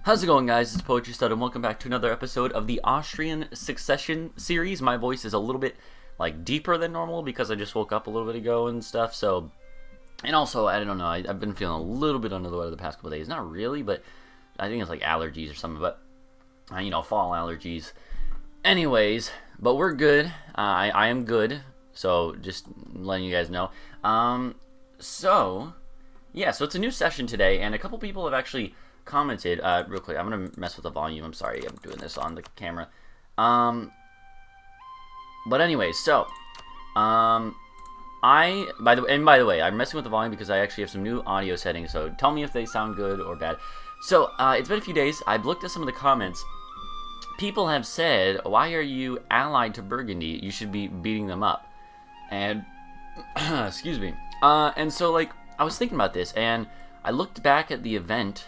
How's it going, guys? It's Poetry Stud, and welcome back to another episode of the Austrian Succession series. My voice is a little bit, deeper than normal because I just woke up a little bit ago and stuff, so... And also, I don't know, I've been feeling a little bit under the weather the past couple days. Not really, but I think it's allergies or something, but, fall allergies. Anyways, but we're good. I am good, so just letting you guys know. So it's a new session today, and a couple people have actually commented, real quick. I'm gonna mess with the volume. I'm sorry, I'm doing this on the camera. But anyway, so by the way, I'm messing with the volume because I actually have some new audio settings. So tell me if they sound good or bad. So it's been a few days. I've looked at some of the comments. People have said, "Why are you allied to Burgundy? You should be beating them up." And excuse me. And so I was thinking about this, and I looked back at the event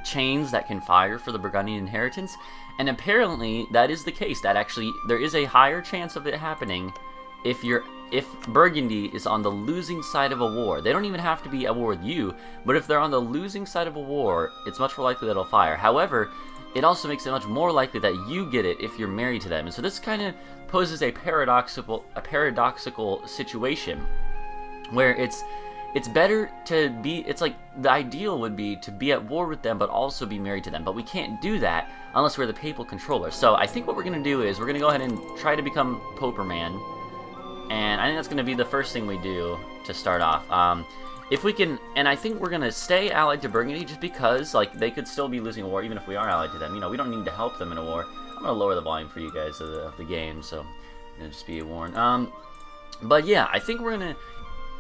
chains that can fire for the Burgundian inheritance, and apparently that is the case. That actually there is a higher chance of it happening if Burgundy is on the losing side of a war. They don't even have to be at war with you, but if they're on the losing side of a war, it's much more likely that it'll fire. However, it also makes it much more likely that you get it if you're married to them. And so this kind of poses a paradoxical situation where it's better to be, it's like the ideal would be to be at war with them but also be married to them, but we can't do that unless we're the papal controller. So I think what we're going to do is we're going to go ahead and try to become Poperman, and I think that's going to be the first thing we do to start off. If we can, and I think we're going to stay allied to Burgundy just because they could still be losing a war even if we are allied to them. We don't need to help them in a war. I'm going to lower the volume for you guys of the game, so just be warned. But yeah, I think we're going to,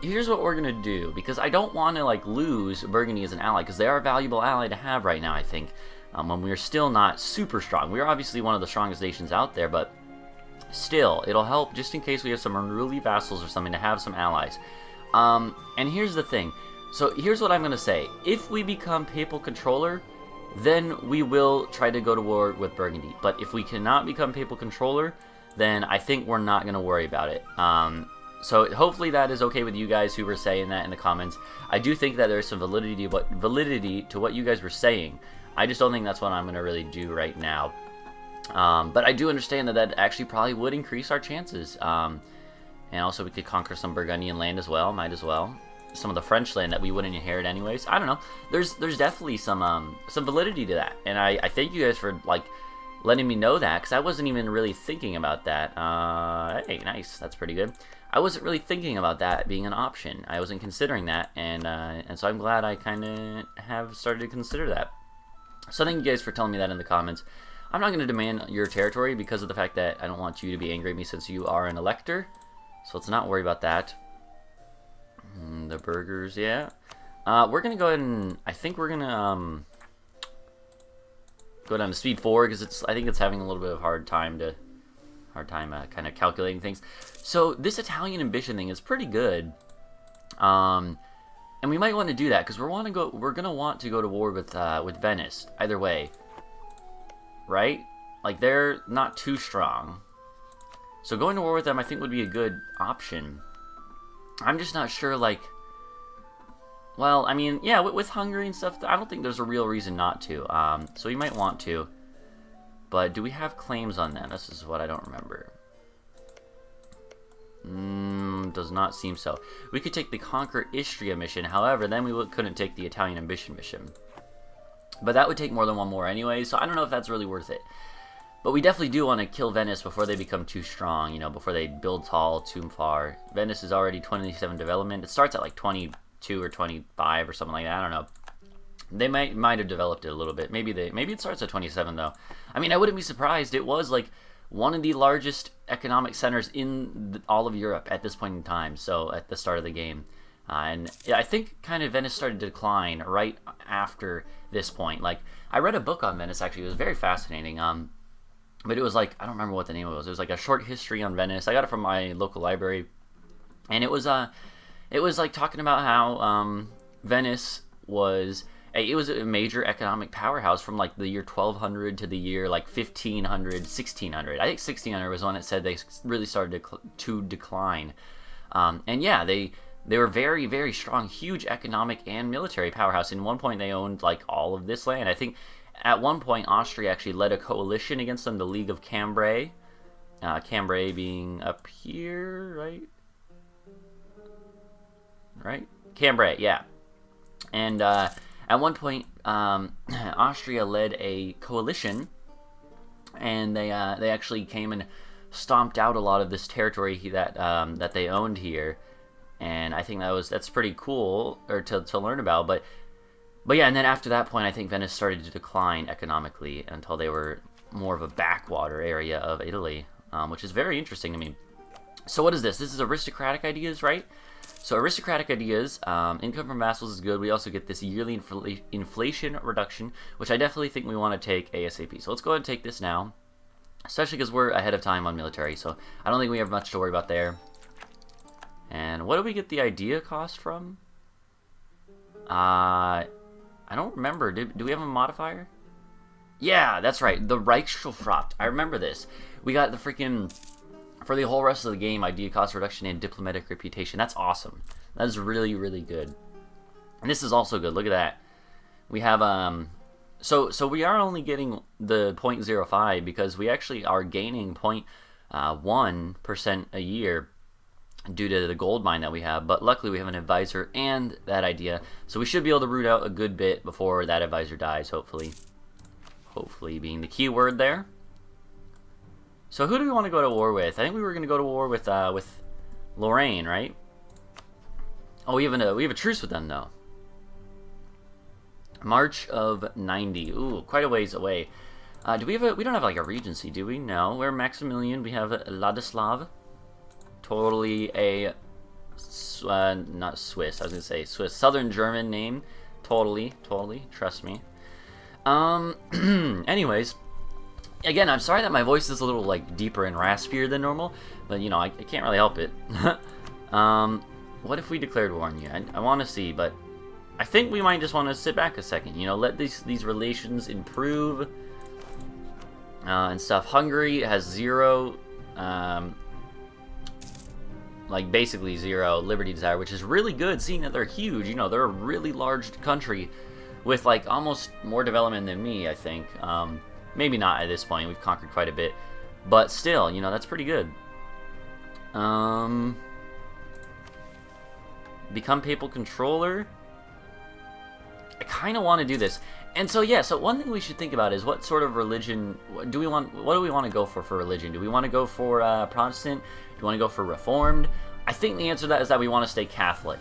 here's what we're going to do, because I don't want to lose Burgundy as an ally, because they are a valuable ally to have right now, I think, when we're still not super strong. We are obviously one of the strongest nations out there, but still, it'll help just in case we have some unruly vassals or something to have some allies. And here's the thing. So here's what I'm going to say. If we become papal controller, then we will try to go to war with Burgundy. But if we cannot become papal controller, then I think we're not going to worry about it. So hopefully that is okay with you guys who were saying that in the comments. I do think that there's some validity to what you guys were saying. I just don't think that's what I'm going to really do right now. But I do understand that actually probably would increase our chances. And also we could conquer some Burgundian land as well, might as well. Some of the French land that we wouldn't inherit anyways. I don't know. There's definitely some validity to that. And I thank you guys for letting me know that, because I wasn't even really thinking about that. Hey, nice. That's pretty good. I wasn't really thinking about that being an option. I wasn't considering that, and so I'm glad I kind of have started to consider that. So thank you guys for telling me that in the comments. I'm not going to demand your territory because of the fact that I don't want you to be angry at me since you are an elector. So let's not worry about that. The burgers, yeah. We're going to go ahead and, I think we're going to go down to speed 4 because I think it's having a little bit of hard time kind of calculating things. So this Italian ambition thing is pretty good, and we might want to do that because we're gonna want to go to war with Venice either way, right? They're not too strong, so going to war with them I think would be a good option. I'm just not sure. Well, I mean, yeah, with Hungary and stuff, I don't think there's a real reason not to. So we might want to. But do we have claims on them? This is what I don't remember. Does not seem so. We could take the Conquer Istria mission. However, then we couldn't take the Italian Ambition mission. But that would take more than one more anyway, so I don't know if that's really worth it. But we definitely do want to kill Venice before they become too strong, before they build tall too far. Venice is already 27 development. It starts at 22 or 25 or something like that. I don't know. They might have developed it a little bit. Maybe it starts at 27 though. I mean, I wouldn't be surprised. It was one of the largest economic centers in all of Europe at this point in time. So at the start of the game, and yeah, I think kind of Venice started to decline right after this point. I read a book on Venice actually. It was very fascinating. But it was I don't remember what the name of it was. It was a short history on Venice. I got it from my local library, and it was talking about how Venice was. It was a major economic powerhouse from the year 1200 to the year 1500, 1600. I think 1600 was when it said they really started to decline. And yeah, they They were very, very strong, huge economic and military powerhouse. In one point, they owned like all of this land. I think at one point, Austria actually led a coalition against them, the League of Cambrai. Cambrai being up here, right? Right? Cambrai, yeah. And at one point, Austria led a coalition, and they actually came and stomped out a lot of this territory that they owned here. And I think that's pretty cool, or to learn about. But yeah, and then after that point, I think Venice started to decline economically until they were more of a backwater area of Italy, which is very interesting to me. So what is this? This is aristocratic ideas, right? So aristocratic ideas, income from vassals is good. We also get this yearly inflation reduction, which I definitely think we want to take ASAP. So let's go ahead and take this now, especially because we're ahead of time on military. So I don't think we have much to worry about there. And what do we get the idea cost from? I don't remember. Do we have a modifier? Yeah, that's right. The Reichsschulfracht. I remember this. We got the freaking... For the whole rest of the game, idea cost reduction and diplomatic reputation. That's awesome. That is really, really good. And this is also good. Look at that. We have... So we are only getting the 0.05 because we actually are gaining 0.1% a year due to the gold mine that we have, but luckily we have an advisor and that idea, so we should be able to root out a good bit before that advisor dies, hopefully being the key word there. So who do we want to go to war with? I think we were going to go to war with Lorraine, right? Oh, we have a truce with them though. March of 90. Ooh, quite a ways away. We don't have like a regency, do we? No, we're Maximilian. We have Ladislav. Totally a, not Swiss, I was going to say Swiss, Southern German name. Totally, trust me. Anyways, again, I'm sorry that my voice is a little, like, deeper and raspier than normal, but, you know, I can't really help it. What if we declared war on you? I want to see, but I think we might just want to sit back a second, you know, let these relations improve, and stuff. Hungary has 0, like basically 0 liberty desire, which is really good, seeing that they're huge. You know, they're a really large country with like almost more development than me, I think. Maybe not at this point, we've conquered quite a bit, but still, you know, that's pretty good. Become papal controller. I kind of want to do this. And so yeah, so one thing we should think about is what sort of religion do we want to go for religion? Do we want to go for Protestant? Do we want to go for Reformed? I think the answer to that is that we want to stay Catholic.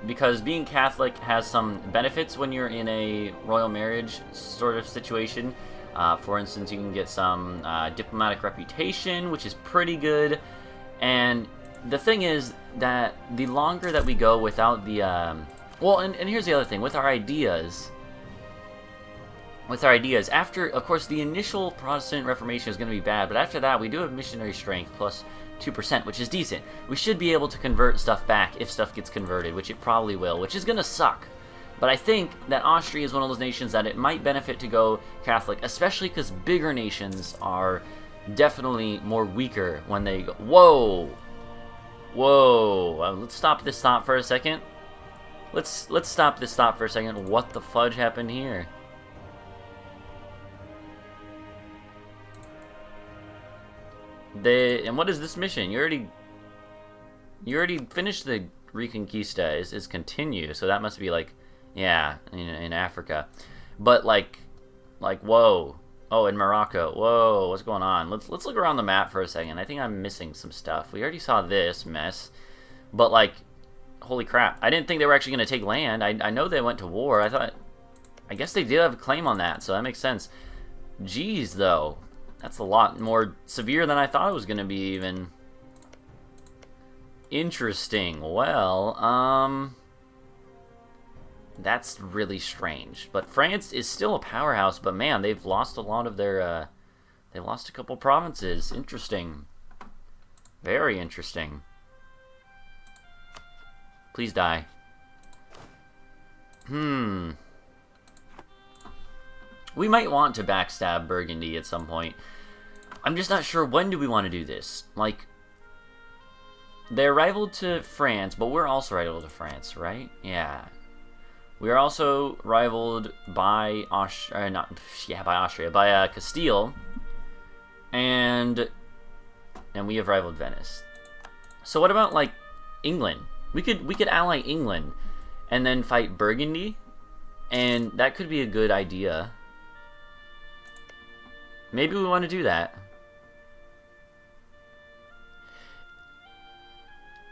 Because being Catholic has some benefits when you're in a royal marriage sort of situation. For instance, you can get some diplomatic reputation, which is pretty good. And the thing is that the longer that we go without the... well, and here's the other thing. With our ideas, after, of course, the initial Protestant Reformation is going to be bad, but after that, we do have missionary strength plus 2%, which is decent. We should be able to convert stuff back if stuff gets converted, which it probably will, which is going to suck. But I think that Austria is one of those nations that it might benefit to go Catholic, especially because bigger nations are definitely more weaker when they go... Whoa! Let's stop this thought for a second. Let's stop this thought for a second. What the fudge happened here? And what is this mission? You already finished the Reconquista. Is continue, so that must be like, yeah, in Africa. But like whoa. Oh, in Morocco. Whoa, what's going on? Let's look around the map for a second. I think I'm missing some stuff. We already saw this mess. But like, holy crap. I didn't think they were actually going to take land. I know they went to war. I guess they did have a claim on that, so that makes sense. Jeez, though. That's a lot more severe than I thought it was going to be, even. Interesting. Well, that's really strange. But France is still a powerhouse, but man, they've lost a lot of their, they lost a couple provinces. Interesting. Very interesting. Please die. We might want to backstab Burgundy at some point. I'm just not sure when do we want to do this. Like, they're rival to France, but we're also rival to France, right? Yeah. We are also rivaled by by Castile, and we have rivaled Venice. So what about like England? We could ally England, and then fight Burgundy, and that could be a good idea. Maybe we want to do that.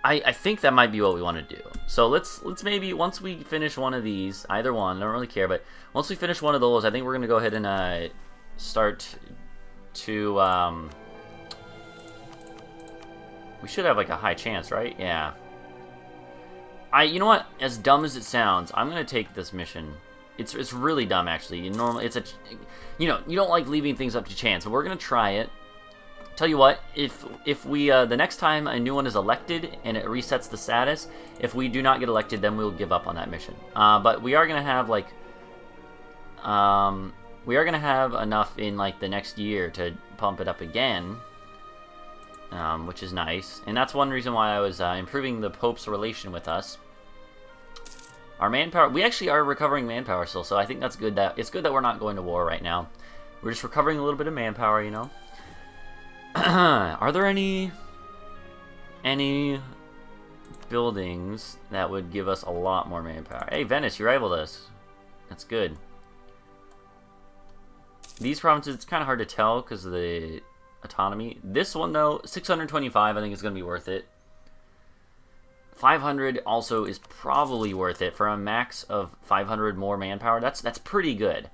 I think that might be what we want to do. So let's maybe, once we finish one of these, either one, I don't really care, but once we finish one of those, I think we're going to go ahead and start to, we should have like a high chance, right? Yeah. You know what? As dumb as it sounds, I'm going to take this mission. It's really dumb, actually. You don't like leaving things up to chance, but we're going to try it. Tell you what, if we the next time a new one is elected and it resets the status, if we do not get elected, then we'll give up on that mission. But we are gonna have like enough in like the next year to pump it up again, which is nice. And that's one reason why I was improving the Pope's relation with us. Our manpower, we actually are recovering manpower still, so I think that's good. It's good that we're not going to war right now. We're just recovering a little bit of manpower, you know. Are there any buildings that would give us a lot more manpower? Hey, Venice, you rivaled us. That's good. These provinces, it's kind of hard to tell because of the autonomy. This one, though, 625, I think is going to be worth it. 500 also is probably worth it for a max of 500 more manpower. That's pretty good.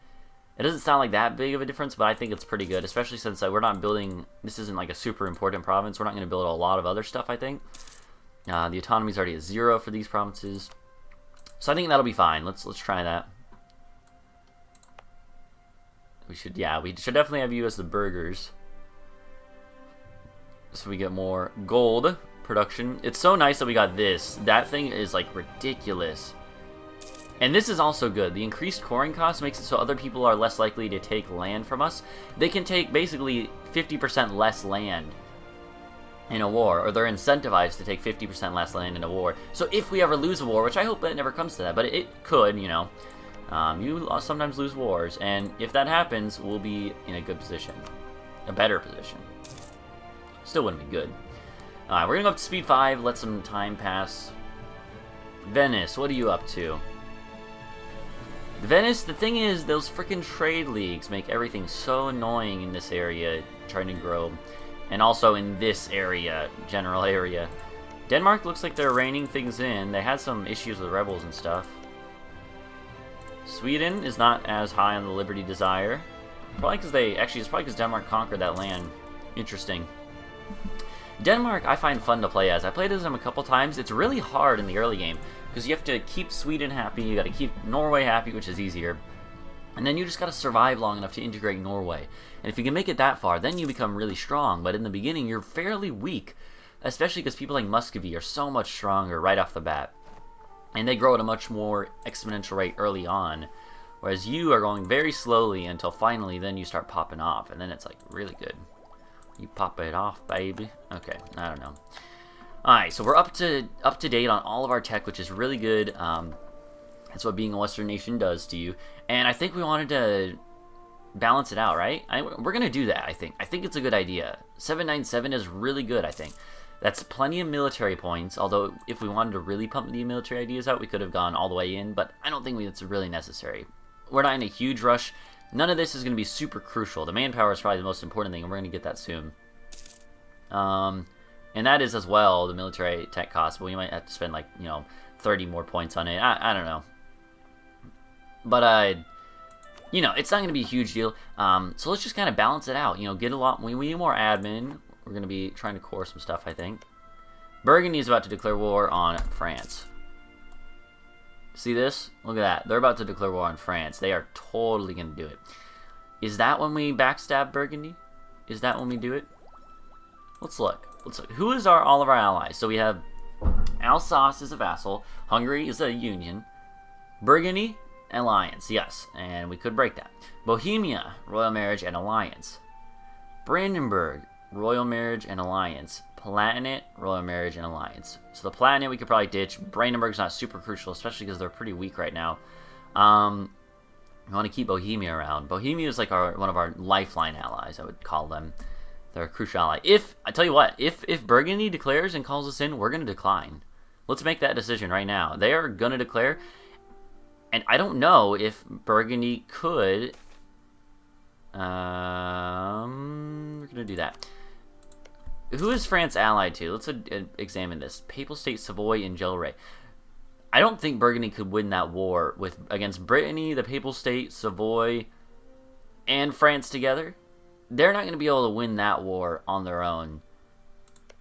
It doesn't sound like that big of a difference, but I think it's pretty good, especially since we're not building, this isn't like a super important province. We're not going to build a lot of other stuff, I think. The autonomy is already at 0 for these provinces. So I think that'll be fine. Let's try that. We should definitely have you as the burghers. So we get more gold production. It's so nice that we got this. That thing is like ridiculous. And this is also good. The increased coring cost makes it so other people are less likely to take land from us. They can take basically 50% less land in a war, or they're incentivized to take 50% less land in a war. So if we ever lose a war, which I hope that never comes to that, but it could, you know. You sometimes lose wars, and if that happens, we'll be in a good position. A better position. Still wouldn't be good. We're going to go up to speed 5, let some time pass. Venice, what are you up to? Venice, the thing is, those freaking trade leagues make everything so annoying in this area, trying to grow. And also in this area, general area. Denmark looks like they're reining things in. They had some issues with rebels and stuff. Sweden is not as high on the Liberty Desire. Probably because it's probably because Denmark conquered that land. Interesting. Denmark I find fun to play as. I played as them a couple times. It's really hard in the early game, because you have to keep Sweden happy, you gotta keep Norway happy, which is easier. And then you just gotta survive long enough to integrate Norway. And if you can make it that far, then you become really strong. But in the beginning, you're fairly weak. Especially because people like Muscovy are so much stronger right off the bat. And they grow at a much more exponential rate early on. Whereas you are going very slowly until finally then you start popping off. And then it's like really good. You pop it off, baby. Okay, I don't know. Alright, so we're up to date on all of our tech, which is really good. That's what being a Western nation does to you. And I think we wanted to balance it out, right? We're going to do that, I think. I think it's a good idea. 797 is really good, I think. That's plenty of military points, although if we wanted to really pump the military ideas out, we could have gone all the way in, but I don't think it's really necessary. We're not in a huge rush. None of this is going to be super crucial. The manpower is probably the most important thing, and we're going to get that soon. And that is as well the military tech cost, but we might have to spend like, 30 more points on it. I don't know. But, it's not going to be a huge deal. So let's just kind of balance it out. Get a lot. We need more admin. We're going to be trying to core some stuff, I think. Burgundy is about to declare war on France. See this? Look at that. They're about to declare war on France. They are totally going to do it. Is that when we backstab Burgundy? Is that when we do it? Let's look. Who is all of our allies? So we have Alsace is a vassal. Hungary is a union. Burgundy, alliance. Yes, and we could break that. Bohemia, royal marriage and alliance. Brandenburg, royal marriage and alliance. Palatinate, royal marriage and alliance. So the Palatinate we could probably ditch. Brandenburg's not super crucial, especially because they're pretty weak right now. We want to keep Bohemia around. Bohemia is like one of our lifeline allies, I would call them. They're a crucial ally. I tell you what, if Burgundy declares and calls us in, we're going to decline. Let's make that decision right now. They are going to declare, and I don't know if Burgundy could. We're going to do that. Who is France allied to? Let's examine this. Papal State, Savoy, and Gelre. I don't think Burgundy could win that war against Brittany, the Papal State, Savoy, and France together. They're not going to be able to win that war on their own.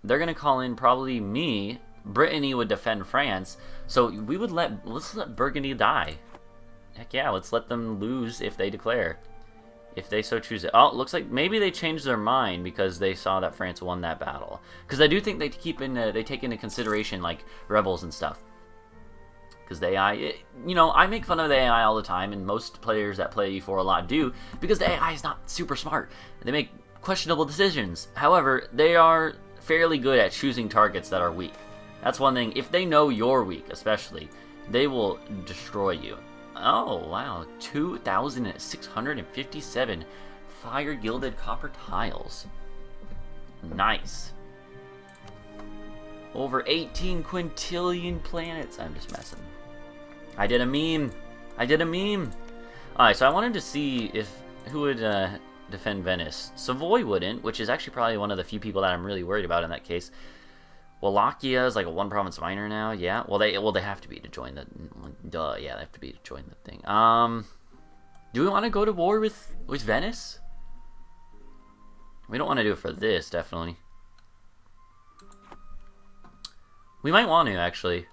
They're going to call in probably me. Brittany would defend France, so we would let's let Burgundy die. Heck yeah, let's let them lose if they declare, if they so choose it. Oh, it looks like maybe they changed their mind because they saw that France won that battle. Because I do think they take into consideration like rebels and stuff. Because the AI, I make fun of the AI all the time, and most players that play EU4 a lot do, because the AI is not super smart. They make questionable decisions. However, they are fairly good at choosing targets that are weak. That's one thing. If they know you're weak, especially, they will destroy you. Oh, wow. 2,657 fire-gilded copper tiles. Nice. Over 18 quintillion planets. I'm just messing. I did a meme. Alright, so I wanted to see who would defend Venice. Savoy wouldn't, which is actually probably one of the few people that I'm really worried about in that case. Wallachia is like a one province minor now. Yeah. Well, they have to be to join the. Duh. Yeah, they have to be to join the thing. Do we want to go to war with Venice? We don't want to do it for this, definitely. We might want to, actually.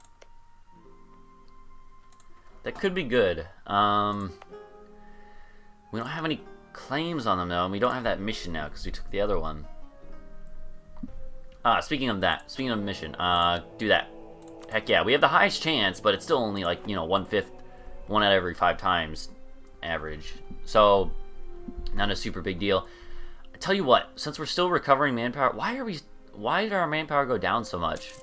That could be good. We don't have any claims on them, though, and we don't have that mission now, because we took the other one. Speaking of mission, do that. Heck yeah, we have the highest chance, but it's still only, like, 1/5, 1 out of every 5 times average. So, not a super big deal. I tell you what, since we're still recovering manpower, why did our manpower go down so much?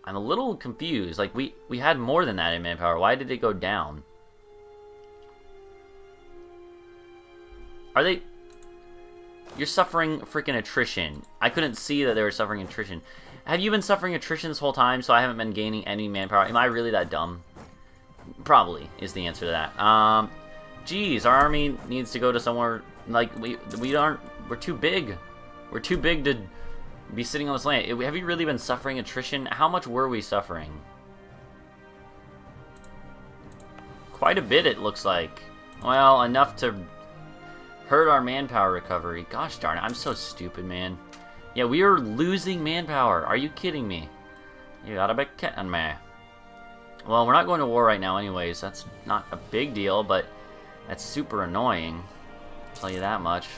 I'm a little confused. Like, we had more than that in manpower. Why did it go down? Are they... You're suffering freaking attrition. I couldn't see that they were suffering attrition. Have you been suffering attrition this whole time, so I haven't been gaining any manpower? Am I really that dumb? Probably is the answer to that. Geez, our army needs to go to somewhere... Like, we're too big. We're too big to... be sitting on this land. Have you really been suffering attrition? How much were we suffering? Quite a bit, it looks like. Well, enough to hurt our manpower recovery. Gosh darn it, I'm so stupid, man. Yeah, we are losing manpower. Are you kidding me? You gotta be kidding me. Well, we're not going to war right now anyways. That's not a big deal, but that's super annoying. I'll tell you that much.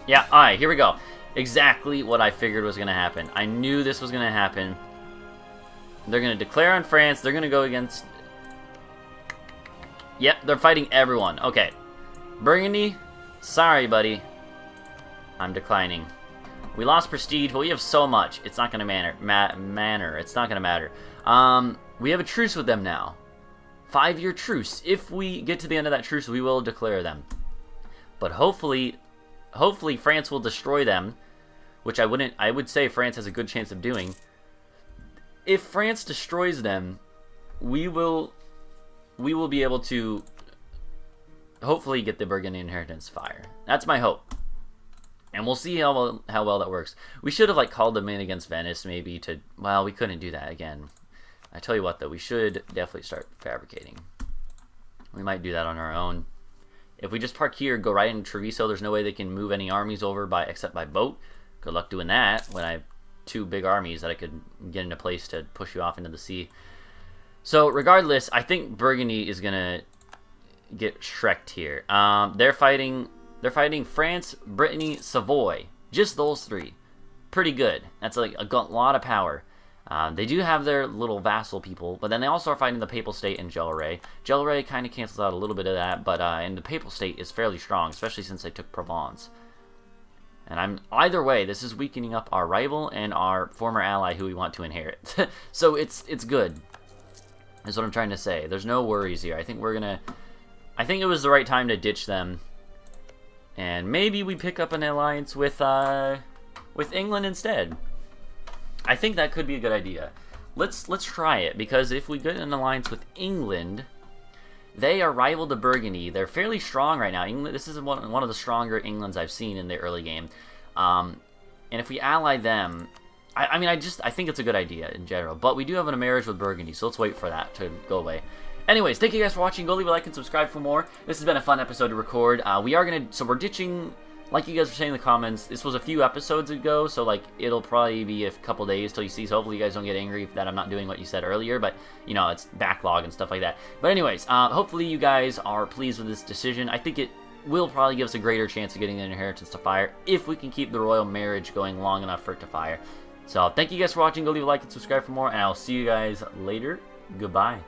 Yeah, alright, here we go. Exactly what I figured was going to happen. I knew this was going to happen. They're going to declare on France. They're going to go against... Yep, they're fighting everyone. Okay. Burgundy, sorry, buddy. I'm declining. We lost prestige, but we have so much. It's not going to matter. It's not going to matter. We have a truce with them now. 5-year truce. If we get to the end of that truce, we will declare them. But hopefully France will destroy them, which I would say France has a good chance of doing. If France destroys them, we will be able to hopefully get the Burgundian inheritance fire. That's my hope. And we'll see how well that works. We should have called them in against Venice maybe to, well, we couldn't do that again. I tell you what though, we should definitely start fabricating. We might do that on our own. If we just park here, go right into Treviso, there's no way they can move any armies over except by boat. Good luck doing that when I have 2 big armies that I could get into place to push you off into the sea. So regardless, I think Burgundy is gonna get shreked here. They're fighting France, Brittany, Savoy. Just those 3. Pretty good. That's like a lot of power. They do have their little vassal people, but then they also are fighting the Papal State and Gelre. Gelre kind of cancels out a little bit of that, but and the Papal State is fairly strong, especially since they took Provence. And either way, this is weakening up our rival and our former ally who we want to inherit. So it's good. Is what I'm trying to say. There's no worries here. I think it was the right time to ditch them. And maybe we pick up an alliance with England instead. I think that could be a good idea. Let's try it, because if we get an alliance with England, they are rival to Burgundy. They're fairly strong right now. England, this is one of the stronger Englands I've seen in the early game. And if we ally them, I think it's a good idea in general. But we do have a marriage with Burgundy, so let's wait for that to go away. Anyways, thank you guys for watching. Go leave a like and subscribe for more. This has been a fun episode to record. We're ditching, like you guys were saying in the comments, this was a few episodes ago, so like it'll probably be a couple days till you see, so hopefully you guys don't get angry that I'm not doing what you said earlier, but you know, it's backlog and stuff like that. But anyways, hopefully you guys are pleased with this decision. I think it will probably give us a greater chance of getting the inheritance to fire if we can keep the royal marriage going long enough for it to fire. So thank you guys for watching. Go leave a like and subscribe for more, and I'll see you guys later. Goodbye.